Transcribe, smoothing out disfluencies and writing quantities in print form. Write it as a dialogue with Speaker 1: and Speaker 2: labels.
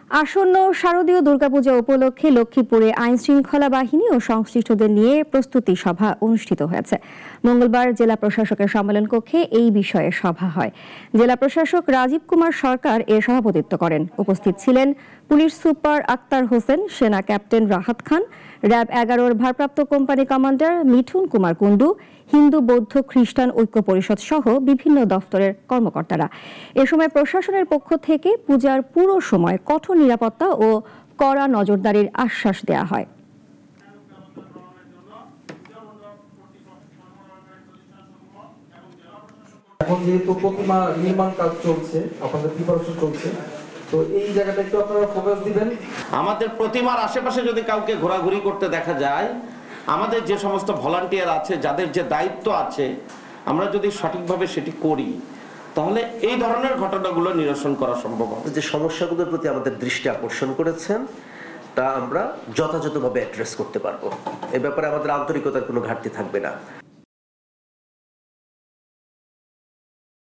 Speaker 1: আসন্ন শারদীয় দুর্গাপূজা উপলক্ষে লক্ষ্মীপুরে আইন শৃঙ্খলা বাহিনী ও সংশ্লিষ্টদের নিয়ে প্রস্তুতি সভা অনুষ্ঠিত হয়েছে। মঙ্গলবার জেলা প্রশাসকের সম্মেলন কক্ষে এই বিষয়ে সভা হয়। জেলা প্রশাসক রাজীব কুমার সরকার এর সভাপতিত্ব করেন। উপস্থিত ছিলেন পুলিশ সুপার আক্তার হোসেন, সেনা ক্যাপ্টেন রাহাত খান, র্যাব 11-র ভারপ্রাপ্ত কোম্পানি কমান্ডার মিঠুন কুমার কুন্ডু, হিন্দু বৌদ্ধ খ্রিস্টান ঐক্য পরিষদ সহ বিভিন্ন দফতরের কর্মকর্তারা। এ সময় প্রশাসনের পক্ষ থেকে পূজার পুরো সময় কঠোর নিরাপত্তা ও কড়া নজরদারির আশ্বাস দেওয়া হয়।
Speaker 2: এখন যেহেতু প্রতিমা নির্মাণ কাজ চলছে, আপনাদের প্রিপারেশন চলছে, তো এই জায়গাটা একটু আপনারা ফোকাস দিবেন।
Speaker 3: আমাদের প্রতিমার আশেপাশে যদি কাউকে ঘোরাঘুরি করতে দেখা যায়, আমাদের যে সমস্ত ভলান্টিয়ার আছে, যাদের যে দায়িত্ব আছে, আমরা যদি সঠিকভাবে সেটি করি, তাহলে এই ধরনের ঘটনাগুলো নিরসন করা সম্ভব হবে।
Speaker 4: যে সমস্যাগুলোর প্রতি আমাদের দৃষ্টি আকর্ষণ করেছেন তা আমরা যথাযথভাবে অ্যাড্রেস করতে পারবো। এ ব্যাপারে আমাদের আন্তরিকতার কোনো ঘাটতি থাকবে না।